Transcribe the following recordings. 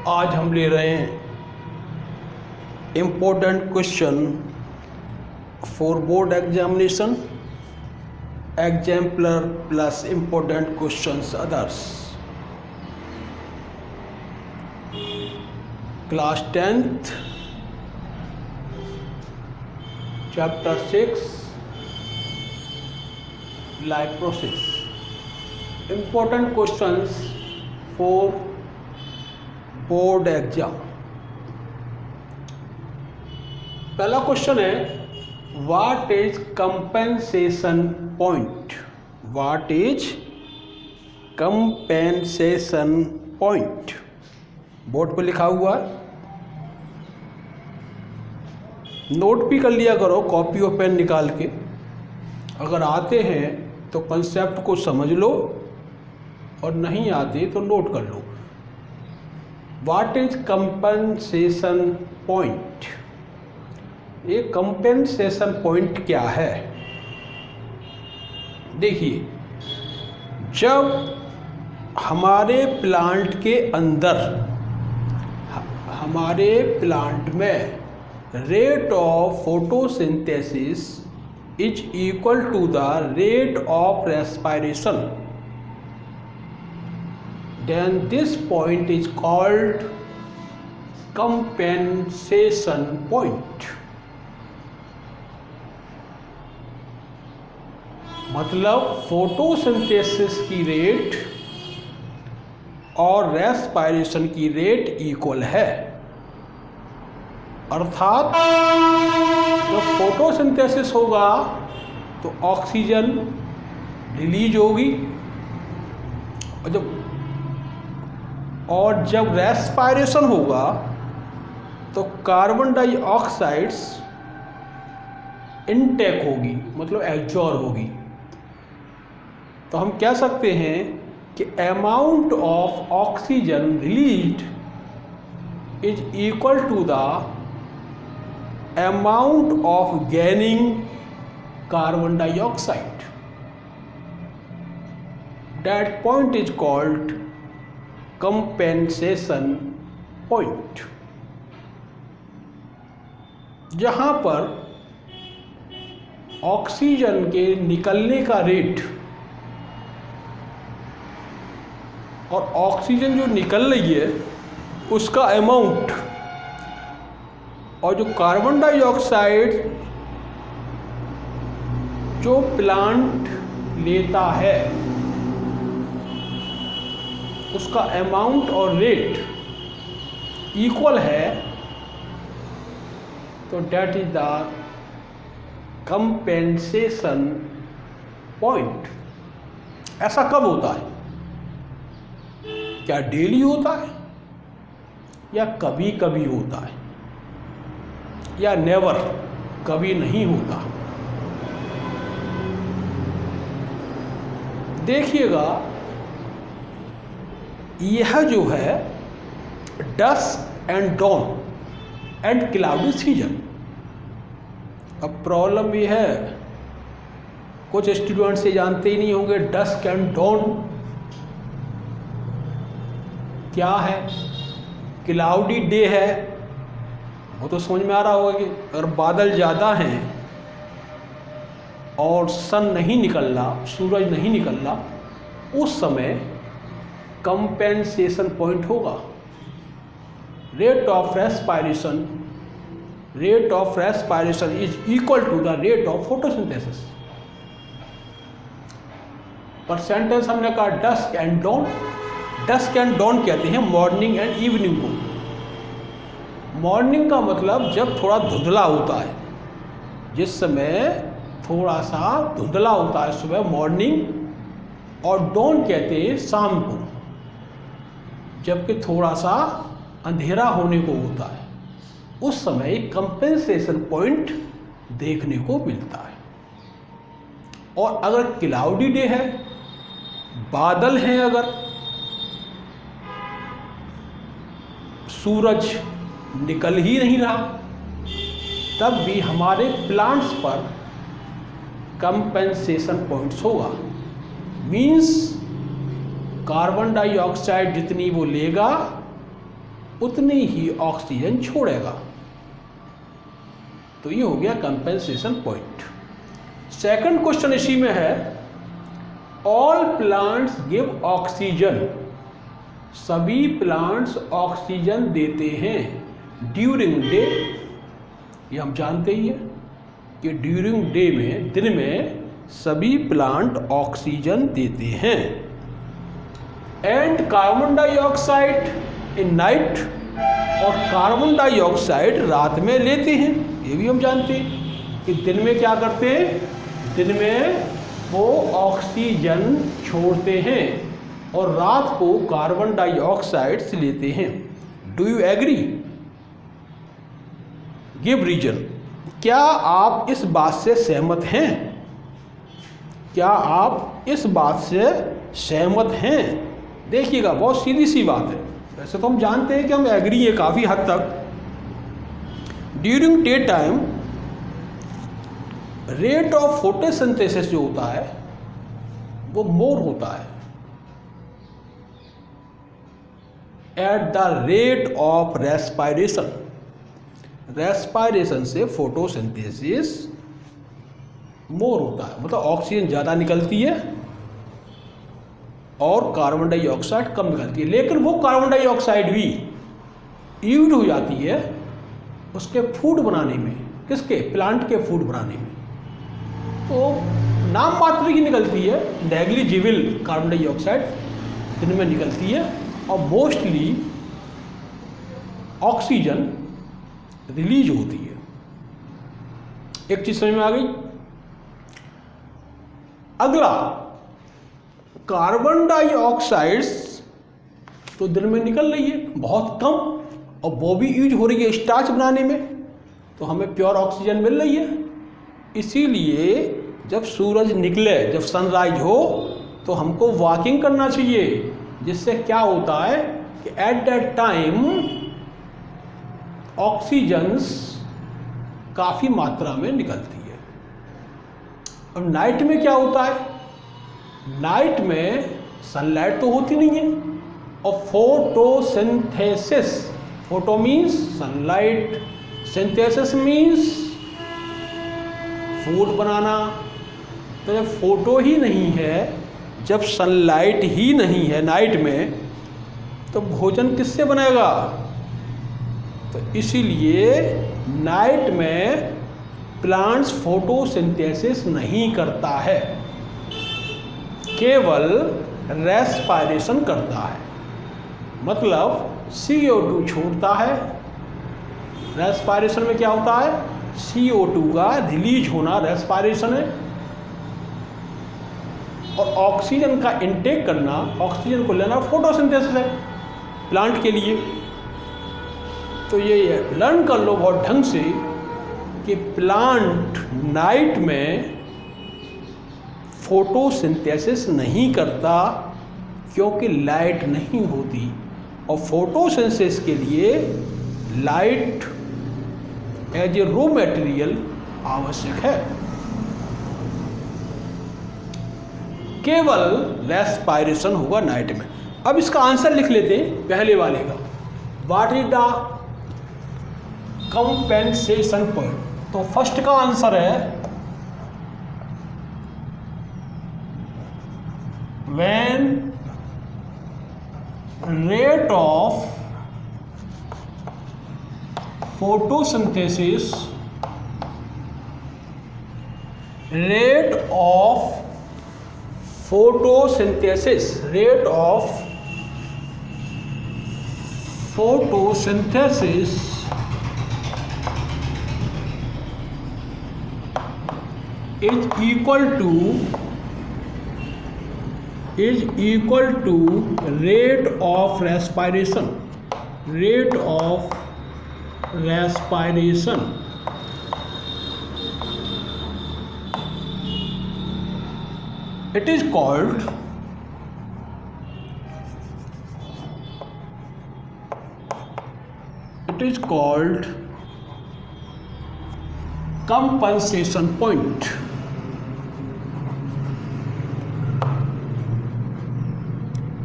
आज हम ले रहे हैं important question for board examination, exemplar plus important questions others. Class 10th chapter 6 life process. Important questions for board exam. पहला question है, what is compensation point? What is compensation point? Board पर लिखा हुआ है, नोट भी कर लिया करो कॉपी और पेन निकाल के। अगर आते हैं तो कंसेप्ट को समझ लो और नहीं आते तो नोट कर लो। What is compensation point? ये कंपेंसेशन पॉइंट क्या है? देखिए, जब हमारे प्लांट के अंदर, हमारे प्लांट में rate of photosynthesis is equal to the rate of respiration, then this point is called compensation point। मतलब फोटोसिंथेसिस की रेट और रेस्पिरेशन की रेट इक्वल है। अर्थात जब फोटोसिंथेसिस होगा तो ऑक्सीजन रिलीज होगी और जब रेस्पिरेशन होगा तो कार्बन डाइऑक्साइड्स इनटेक होगी, मतलब एब्जॉर्ब होगी। तो हम कह सकते हैं कि amount of oxygen released is equal to the amount of gaining carbon dioxide. That point is called compensation point. जहां पर ऑक्सीजन के निकलने का रेट और ऑक्सीजन जो निकल रही है उसका अमाउंट और जो कार्बन डाइऑक्साइड जो प्लांट लेता है उसका अमाउंट और रेट इक्वल है, तो that is the compensation point. ऐसा कब होता है? क्या डेली होता है या कभी कभी होता है या नेवर, कभी नहीं होता? देखिएगा, यह जो है dusk and dawn and cloudy season. अब प्रॉब्लम ये है, कुछ स्टूडेंट्स ये जानते ही नहीं होंगे डस्क एंड डॉन क्या है। क्लाउडी डे है वो तो समझ में आ रहा होगा कि अगर बादल ज़्यादा हैं और सन नहीं निकल रहा, सूरज नहीं निकल रहा, उस समय कंपेंसेशन पॉइंट होगा। Rate of respiration is equal to the rate of photosynthesis. पर सेंटेंस हमने कहा dusk and dawn. Dusk and dawn कहते हैं मॉर्निंग एंड इवनिंग को। मॉर्निंग का मतलब जब थोड़ा धुंधला होता है, जिस समय थोड़ा सा धुंधला होता है सुबह, मॉर्निंग, और डॉन कहते हैं शाम को, जबकि थोड़ा सा अंधेरा होने को होता है। उस समय कंपेंसेशन पॉइंट देखने को मिलता है। और अगर क्लाउडी डे है, बादल हैं, अगर सूरज निकल ही नहीं रहा, तब भी हमारे प्लांट्स पर कंपेंसेशन पॉइंट्स होगा। मीन्स कार्बन डाइऑक्साइड जितनी वो लेगा उतनी ही ऑक्सीजन छोड़ेगा। तो ये हो गया कंपेंसेशन पॉइंट। सेकंड क्वेश्चन इसी में है, ऑल प्लांट्स गिव ऑक्सीजन, सभी प्लांट्स ऑक्सीजन देते हैं ड्यूरिंग डे। ये हम जानते ही हैं कि ड्यूरिंग डे में, दिन में सभी प्लांट ऑक्सीजन देते हैं। And carbon dioxide in night, और कार्बन डाइऑक्साइड रात में लेते हैं। ये भी हम जानते हैं कि दिन में क्या करते हैं, दिन में वो ऑक्सीजन छोड़ते हैं और रात को कार्बन डाइऑक्साइड से लेते हैं। Do you agree? Give reason. क्या आप इस बात से सहमत हैं? क्या आप इस बात से सहमत हैं? देखिएगा, बहुत सीधी सी बात है। वैसे तो हम जानते हैं कि हम एग्री है काफ़ी हद तक। During day time rate of photosynthesis जो होता है वो मोर होता है at the rate of respiration. Respiration से फोटोसिंथेसिस मोर होता है, मतलब ऑक्सीजन ज़्यादा निकलती है और कार्बन डाइऑक्साइड कम निकलती है। लेकिन वो कार्बन डाइऑक्साइड भी यूज हो जाती है उसके फूड बनाने में। किसके? प्लांट के फूड बनाने में। तो नाम मात्र की निकलती है, नेग्लिजिबल कार्बन डाइऑक्साइड दिन में निकलती है और मोस्टली ऑक्सीजन रिलीज होती है। एक चीज समझ में आ गई। अगला, कार्बन डाइऑक्साइड्स तो दिन में निकल रही है बहुत कम और वो भी यूज हो रही है स्टार्च बनाने में, तो हमें प्योर ऑक्सीजन मिल रही है। इसीलिए जब सूरज निकले, जब सनराइज हो, तो हमको वॉकिंग करना चाहिए, जिससे क्या होता है कि एट दैट टाइम ऑक्सीजन काफ़ी मात्रा में निकलती है। और नाइट में क्या होता है? नाइट में सनलाइट तो होती नहीं है और photosynthesis, photo means sunlight, synthesis means food बनाना। तो जब फोटो ही नहीं है, जब सनलाइट ही नहीं है नाइट में, तो भोजन किससे बनेगा? तो इसीलिए नाइट में प्लांट्स फोटोसिंथेसिस नहीं करता है, केवल रेस्पायरेशन करता है। मतलब CO2 छोड़ता है। रेस्पायरेशन में क्या होता है? CO2 का रिलीज होना रेस्पायरेशन है, और ऑक्सीजन का इनटेक करना, ऑक्सीजन को लेना फोटोसिंथेसिस है प्लांट के लिए। तो ये लर्न कर लो बहुत ढंग से कि प्लांट नाइट में फोटोसिंथेसिस नहीं करता क्योंकि लाइट नहीं होती, और फोटोसिंथेसिस के लिए light as a raw material आवश्यक है। केवल रेस्पायरेशन होगा नाइट में। अब इसका आंसर लिख लेते हैं पहले वाले का। What is the compensation point? तो फर्स्ट का आंसर है when rate of photosynthesis rate of photosynthesis is equal to rate of respiration. It is called compensation point.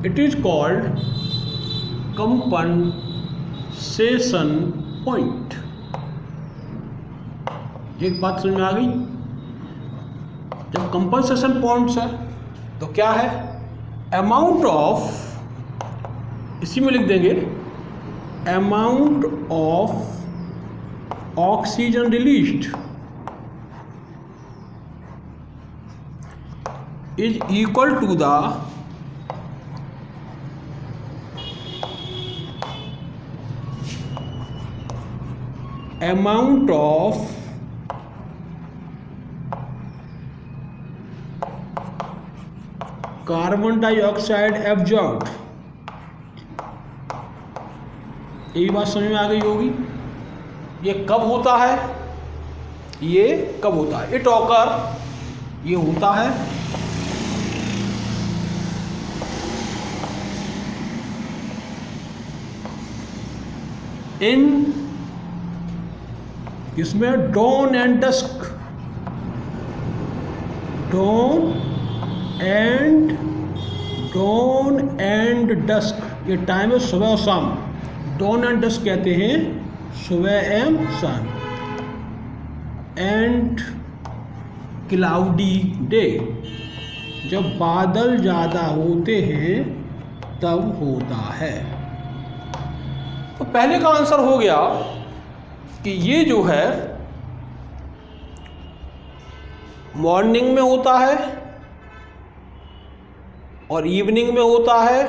It is called compensation session point. एक बात समझ में आ गई? जब compensation points है तो क्या है? अमाउंट ऑफ, इसी में लिख देंगे, amount of oxygen released is equal to the amount of carbon dioxide absorbed. यही बात समझ में आ गई होगी। ये कब होता है? ये कब होता है? इट ऑकर, ये होता है इन, इसमें dawn and dusk, dawn and dusk, ये टाइम है सुबह और शाम। डॉन एंड डस्क कहते हैं सुबह एवं शाम। एंड क्लाउडी डे, जब बादल ज़्यादा होते हैं तब होता है। तो पहले का आंसर हो गया कि ये जो है मॉर्निंग में होता है और इवनिंग में होता है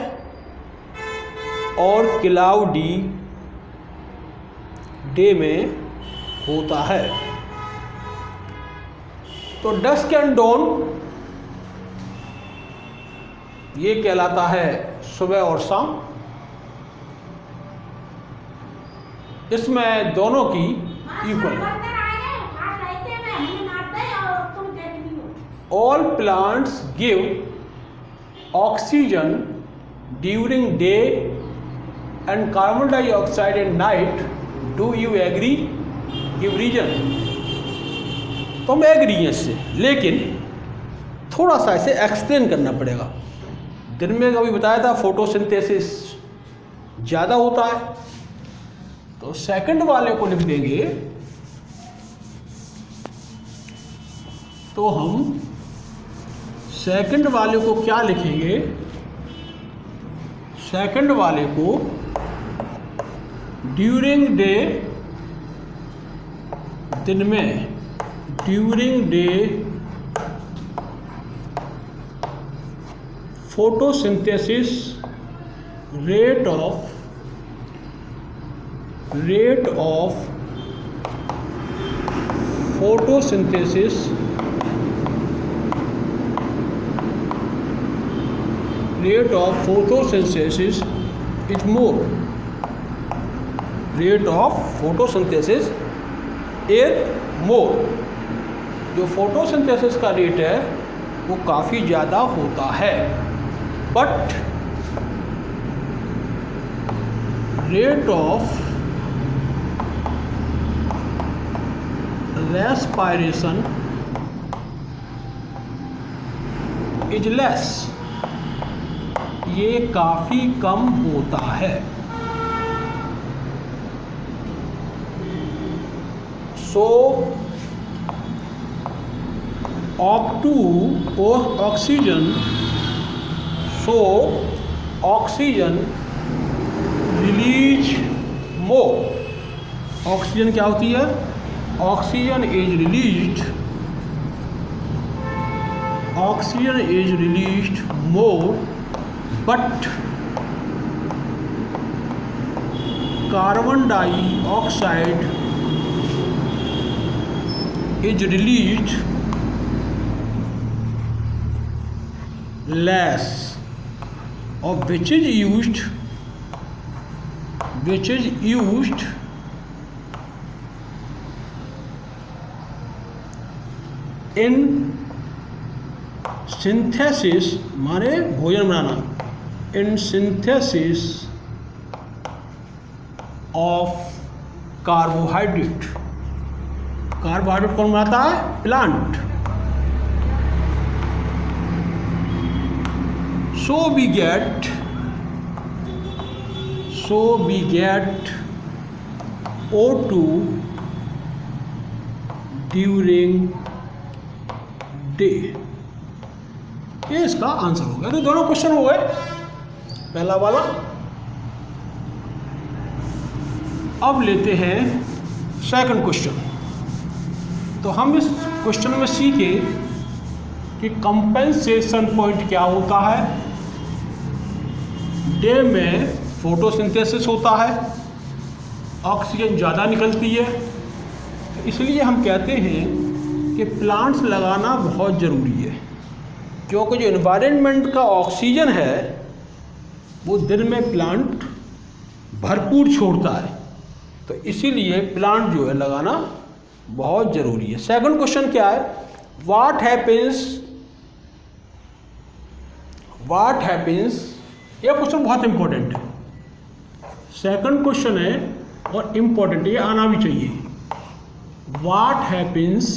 और क्लाउडी डे में होता है। तो डस्क एंड डॉन ये कहलाता है सुबह और शाम। इसमें दोनों की इक्वल है। All plants give oxygen during day and carbon dioxide at night. Do you agree? Give reason. तो हम एग्री हैं इससे, लेकिन थोड़ा सा इसे एक्सप्लेन करना पड़ेगा। दिन में कभी बताया था फोटोसिंथेसिस ज़्यादा होता है, तो सेकंड वाले को लिख देंगे। तो हम सेकंड वाले को क्या लिखेंगे? सेकंड वाले को ड्यूरिंग डे, दिन में, during day photosynthesis rate of photosynthesis is more. Rate of photosynthesis is more. जो फोटोसिंथेसिस का रेट है वो काफ़ी ज़्यादा होता है, but rate of respiration is less, ये काफ़ी कम होता है। सो ऑक्सीजन रिलीज मोर। ऑक्सीजन क्या होती है? Oxygen is released more, but carbon dioxide is released less, of which is used in synthesis, माने भोजन बनाना, in synthesis of carbohydrate। Carbohydrate कौन बनाता है? Plant. So we get O2 during day. ये इसका आंसर हो गया। तो दोनों क्वेश्चन हो गए, पहला वाला। अब लेते हैं सेकंड क्वेश्चन। तो हम इस क्वेश्चन में सीखे कि कंपेंसेशन पॉइंट क्या होता है। डे में फोटोसिंथेसिस होता है, ऑक्सीजन ज़्यादा निकलती है, इसलिए हम कहते हैं कि प्लांट्स लगाना बहुत ज़रूरी है, क्योंकि जो एनवायरनमेंट का ऑक्सीजन है वो दिन में प्लांट भरपूर छोड़ता है, तो इसीलिए प्लांट जो है लगाना बहुत ज़रूरी है। सेकंड क्वेश्चन क्या है, व्हाट हैपेंस, यह क्वेश्चन बहुत इंपॉर्टेंट है। सेकंड क्वेश्चन है और इम्पॉर्टेंट, ये आना भी चाहिए। What happens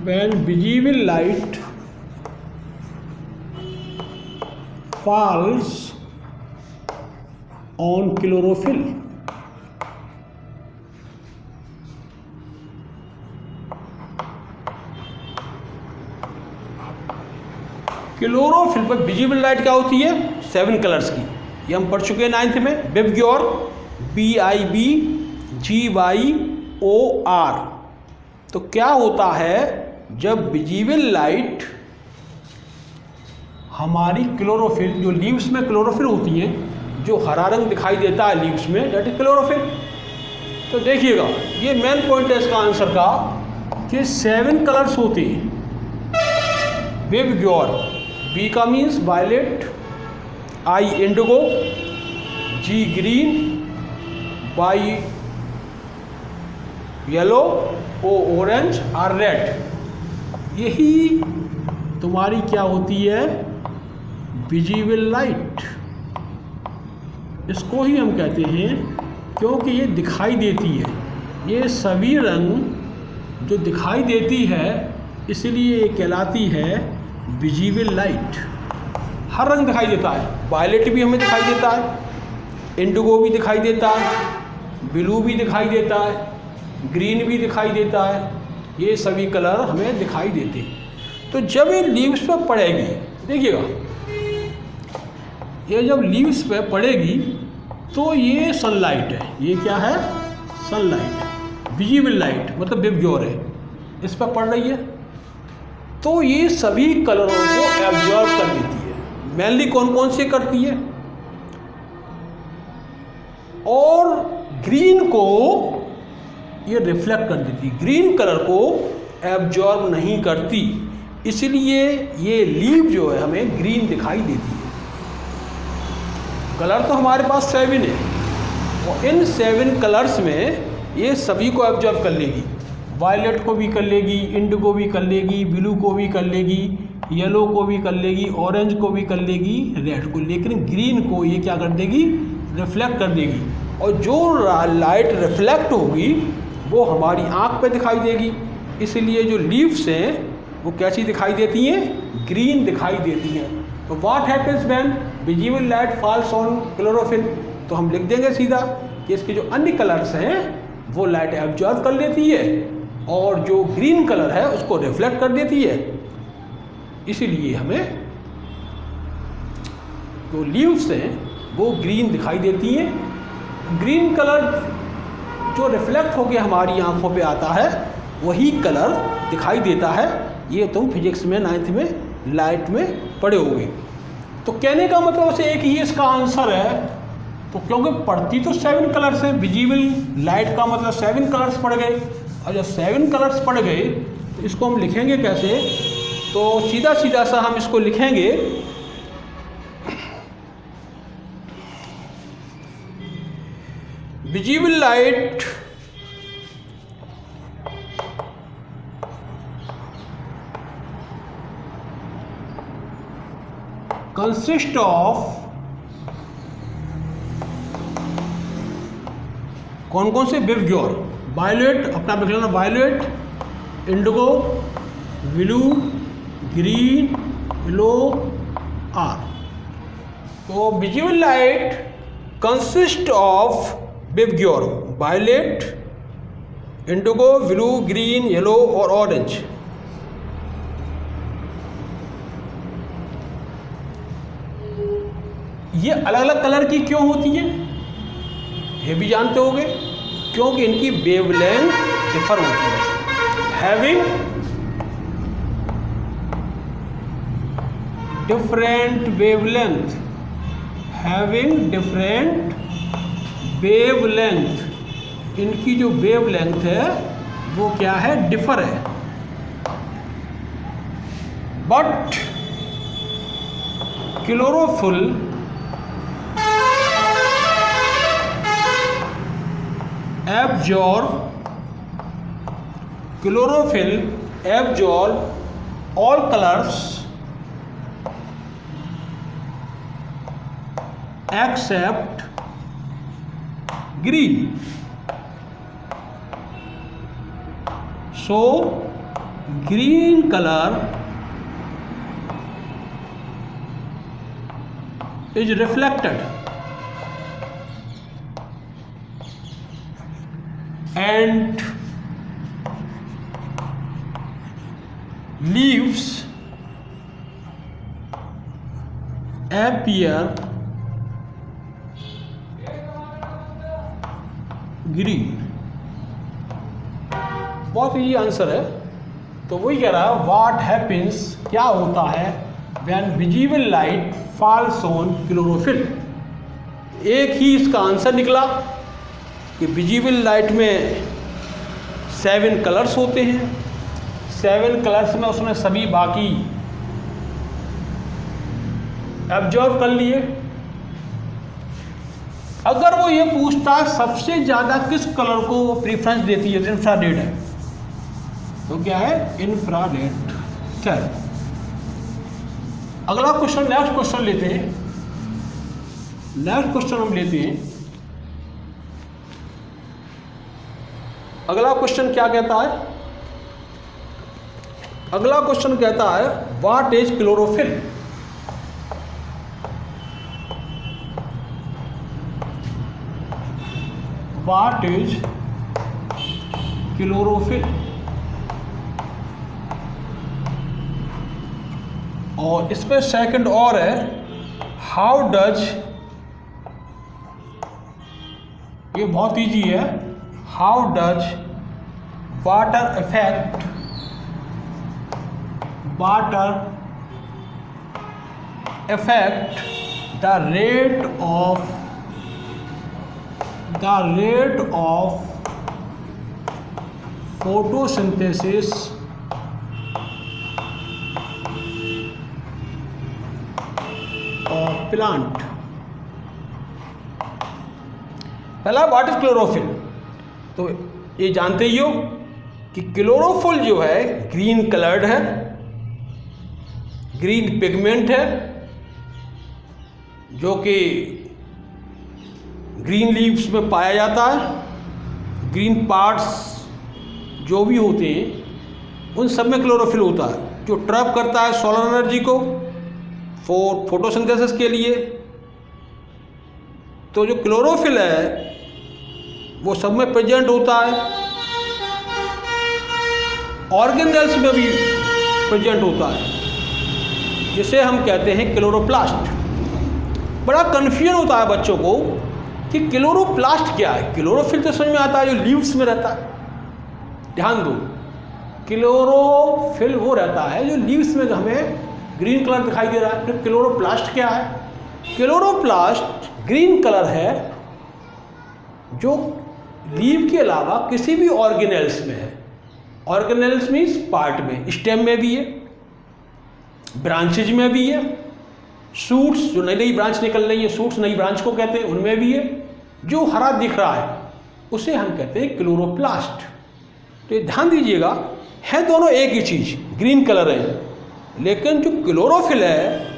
when visible light falls on chlorophyll? Chlorophyll पर विजिबल लाइट क्या होती है? 7 कलर्स की, ये हम पढ़ चुके हैं 9th में। VIBGYOR, BIBGYOR। तो क्या होता है, जब विजिबल लाइट हमारी क्लोरोफिल, जो लीव्स में क्लोरोफिल होती है, जो हरा रंग दिखाई देता है लीव्स में, दैट इज क्लोरोफिल। तो देखिएगा, ये मेन पॉइंट है इसका आंसर का कि 7 कलर्स होते हैं। बिबग्योर, B का means violet, I indigo, G green, Y yellow, O orange, R red. यही तुम्हारी क्या होती है? Visible light. इसको ही हम कहते हैं, क्योंकि ये दिखाई देती है, ये सभी रंग जो दिखाई देती है, इसलिए ये कहलाती है विजिबल लाइट। हर रंग दिखाई देता है, वायलेट भी हमें दिखाई देता है, इंडिगो भी दिखाई देता है, ब्लू भी दिखाई देता है, ग्रीन भी दिखाई देता है, ये सभी कलर हमें दिखाई देते हैं। तो जब ये लीव्स पे पड़ेगी, देखिएगा, ये जब लीव्स पे पड़ेगी तो ये सनलाइट है। ये क्या है? सनलाइट, विजिबल लाइट, मतलब बिबग्योर है, इस पर पड़ रही है, तो ये सभी कलरों को एब्जॉर्ब कर लेती है। मेनली कौन कौन से करती है? और ग्रीन को ये रिफ्लेक्ट कर देती है, ग्रीन कलर को एब्जॉर्ब नहीं करती, इसलिए ये लीव जो है हमें ग्रीन दिखाई देती है। कलर तो हमारे पास 7 है, और इन 7 कलर्स में ये सभी को एब्जॉर्ब कर लेगी। वायलेट को भी कर लेगी, इंडिगो भी कर लेगी, ब्लू को भी कर लेगी, येलो को भी कर लेगी, ऑरेंज को भी कर लेगी, रेड को, लेकिन ग्रीन को ये क्या कर देगी? रिफ्लेक्ट कर देगी। और जो लाइट रिफ्लेक्ट होगी वो हमारी आँख पे दिखाई देगी, इसलिए जो लीव्स हैं वो कैसी दिखाई देती हैं? ग्रीन दिखाई देती हैं। तो what happens when visible light falls on chlorophyll? तो हम लिख देंगे सीधा कि इसके जो अन्य कलर्स हैं वो लाइट एब्जॉर्ब कर लेती है, और जो ग्रीन कलर है उसको रिफ्लेक्ट कर देती है, इसीलिए हमें जो लीव्स हैं वो ग्रीन दिखाई देती हैं। ग्रीन कलर जो रिफ्लेक्ट होकर हमारी आंखों पे आता है वही कलर दिखाई देता है। ये तुम फिजिक्स में 9th में लाइट में पढ़े होगे। तो कहने का मतलब उसे एक ही इसका आंसर है, तो क्योंकि पढ़ती तो 7 कलर्स हैं, विजिबल लाइट का मतलब 7 कलर्स पड़ गए, और जब 7 कलर्स पड़ गए तो इसको हम लिखेंगे कैसे? तो सीधा सीधा सा हम इसको लिखेंगे, विजिबल लाइट कंसिस्ट ऑफ कौन कौन से? बिबग्योर, वायलेट अपना देख लेना, violet, indigo, blue, green, yellow, आर। तो visible light consist of VIBGYOR, violet, indigo, blue, green, yellow और ऑरेंज। ये अलग अलग कलर की क्यों होती हैं ये भी जानते होंगे, क्योंकि इनकी वेवलेंथ डिफर होती है। Having different wavelength, having different wavelength, इनकी जो वेवलेंथ है वो क्या है, डिफर है। But chlorophyll absorb all colors except green. So green color is reflected and leaves appear green। बहुत ही आंसर है। तो वही कह रहा है व्हाट हैपन्स, क्या होता है when visible light falls on chlorophyll. एक ही इसका आंसर निकला कि विजिबल लाइट में 7 कलर्स होते हैं, 7 कलर्स में उसने सभी बाकी एब्जॉर्ब कर लिए। अगर वो ये पूछता सबसे ज़्यादा किस कलर को वो प्रीफरेंस देती है, इंफ्रारेड है, तो क्या है, इंफ्रारेड। चल अगला क्वेश्चन, नेक्स्ट क्वेश्चन लेते हैं। नेक्स्ट क्वेश्चन हम लेते हैं। अगला क्वेश्चन क्या कहता है, अगला क्वेश्चन कहता है what is chlorophyll. What is chlorophyll. और इस पर सेकंड और है, हाउ डज, ये बहुत इजी है, how does water effect, water effect the rate of photosynthesis of plant. पहला व्हाट इज क्लोरोफिल, तो ये जानते ही हो कि क्लोरोफिल जो है ग्रीन कलर्ड है, ग्रीन पिगमेंट है, जो कि ग्रीन लीव्स में पाया जाता है। ग्रीन पार्ट्स जो भी होते हैं उन सब में क्लोरोफिल होता है, जो ट्रैप करता है सोलर एनर्जी को फोटोसिंथेसिस के लिए। तो जो क्लोरोफिल है वो सब में प्रेजेंट होता है, ऑर्गेनेल्स में भी प्रेजेंट होता है, जिसे हम कहते हैं क्लोरोप्लास्ट। बड़ा कन्फ्यूजन होता है बच्चों को कि क्लोरोप्लास्ट क्या है। क्लोरोफिल तो समझ में आता है जो लीव्स में रहता है, ध्यान दो, क्लोरोफिल वो रहता है जो लीव्स में हमें ग्रीन कलर दिखाई दे रहा है। फिर क्लोरोप्लास्ट क्या है, क्लोरोप्लास्ट ग्रीन कलर है जो लीव के अलावा किसी भी ऑर्गेनेल्स में है। ऑर्गेनेल्स मीन्स पार्ट में, स्टेम में भी है, ब्रांचेज में भी है, शूट्स जो नई नई ब्रांच निकल रही है, शूट्स नई ब्रांच को कहते हैं, उनमें भी है। जो हरा दिख रहा है उसे हम कहते हैं क्लोरोप्लास्ट। तो ये ध्यान दीजिएगा, है दोनों एक ही चीज़, ग्रीन कलर है, लेकिन जो क्लोरोफिल है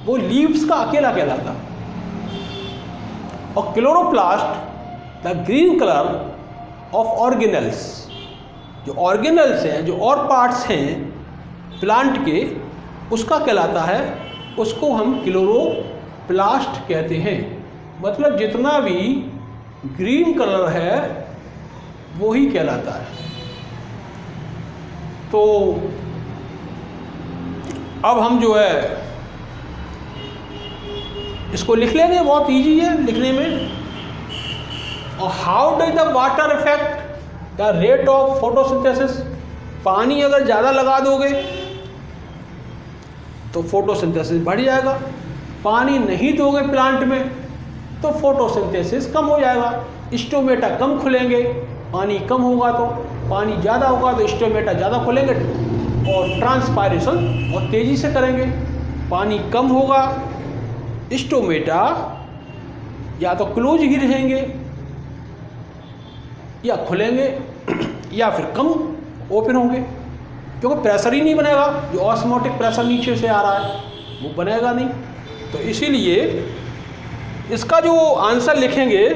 वो लीव्स का अकेला कहलाता है, और chloroplast the green colour of organelles. जो ऑर्गेनल्स हैं, जो और पार्ट्स हैं प्लांट के, उसका कहलाता है, उसको हम क्लोरोप्लास्ट कहते हैं। मतलब जितना भी ग्रीन कलर है वो ही कहलाता है। तो अब हम जो है इसको लिख लेंगे, बहुत इजी है लिखने में। और how does the water effect the rate of photosynthesis. पानी अगर ज़्यादा लगा दोगे तो फोटोसिंथेसिस बढ़ जाएगा, पानी नहीं दोगे प्लांट में तो फोटोसिंथेसिस कम हो जाएगा, स्टोमेटा कम खुलेंगे। पानी कम होगा तो, पानी ज़्यादा होगा तो स्टोमेटा ज़्यादा खुलेंगे और ट्रांसपायरेशन बहुत तेज़ी से करेंगे। पानी कम होगा, स्टोमेटा या तो क्लोज ही रहेंगे या खुलेंगे या फिर कम ओपन होंगे, क्योंकि प्रेशर ही नहीं बनेगा। जो ऑस्मोटिक प्रेशर नीचे से आ रहा है वो बनेगा नहीं। तो इसीलिए इसका जो आंसर लिखेंगे,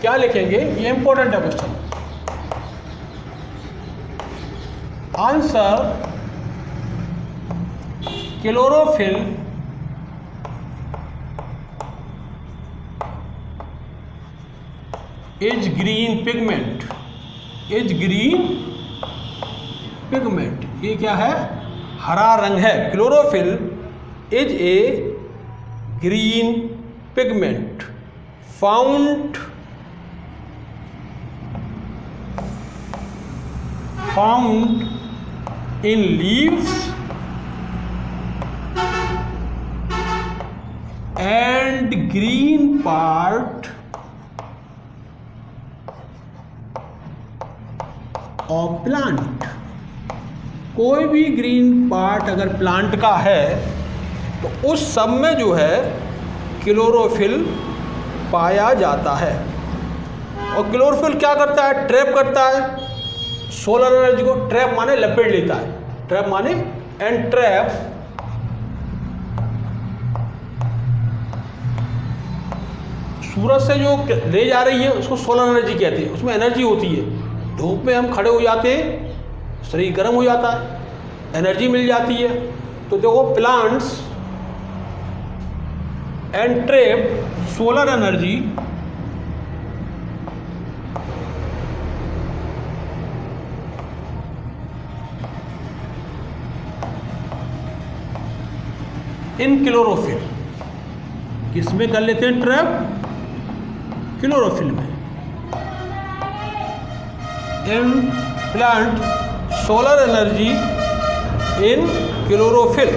क्या लिखेंगे, ये इंपॉर्टेंट है question. Answer chlorophyll is green pigment, is green pigment. ये क्या है, हरा रंग है। Chlorophyll is a green pigment found in leaves and green part of plant। कोई भी ग्रीन पार्ट अगर प्लांट का है तो उस सब में जो है क्लोरोफिल पाया जाता है। और क्लोरोफिल क्या करता है, ट्रैप करता है सोलर एनर्जी को। ट्रैप माने लपेट लेता है, ट्रैप माने एंड ट्रैप सूरज से जो ले जा रही है उसको सोलर एनर्जी कहते हैं। उसमें एनर्जी होती है। धूप में हम खड़े हो जाते हैं, शरीर गर्म हो जाता है, एनर्जी मिल जाती है। तो देखो plants and trap solar energy in chlorophyll. किस में कर लेते हैं ट्रैप, क्लोरोफिल में। In plant solar energy in chlorophyll.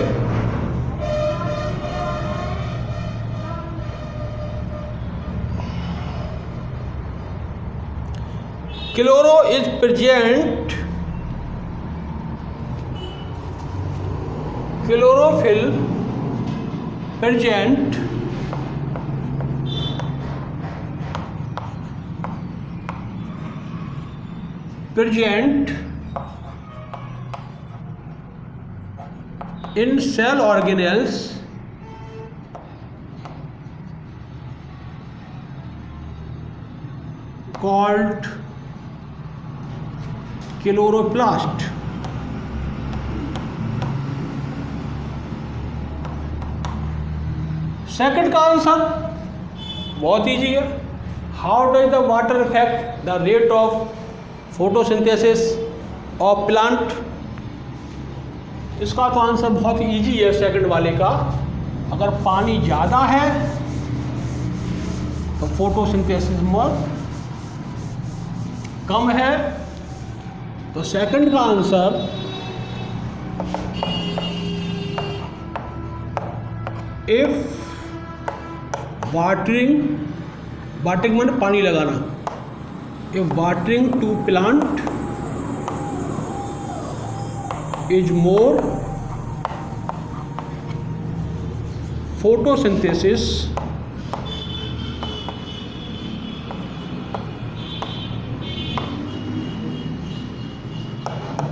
Chloro is present, chlorophyll present in cell organelles called chloroplast। Second का आंसर बहुत ईजी है। How does the water effect the rate of photosynthesis of plant. इसका तो answer बहुत easy है second वाले का। अगर पानी ज़्यादा है तो फोटोसिंथेसिस में कम है। तो सेकंड का आंसर इफ वाटरिंग माने पानी लगाना, if watering to plant is more photosynthesis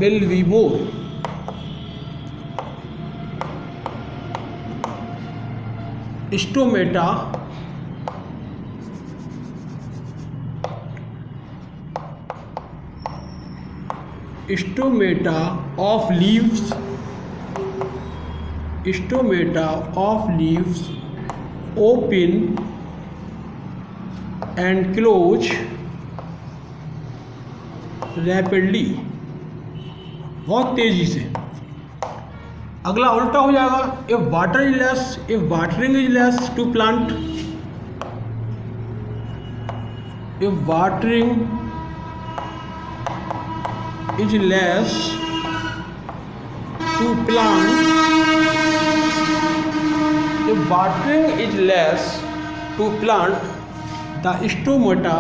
will be more। Stomata stomata of leaves open and close rapidly, बहुत तेजी से। अगला उल्टा हो जाएगा, if watering is less to plant, if watering is less to plant, the stomata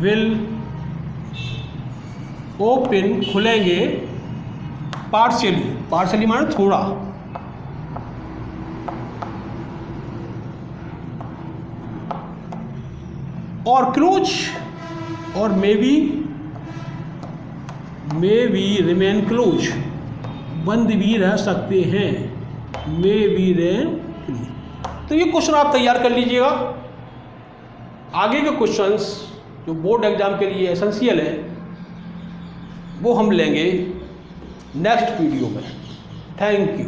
will open, खुलेंगे partially माने थोड़ा, और क्लोज, और मे बी रिमेन क्लोज, बंद भी रह सकते हैं, मे बी रिमेन क्लोज। तो ये क्वेश्चन आप तैयार कर लीजिएगा। आगे के क्वेश्चंस जो बोर्ड एग्जाम के लिए एसेंशियल है वो हम लेंगे नेक्स्ट वीडियो में। Thank you.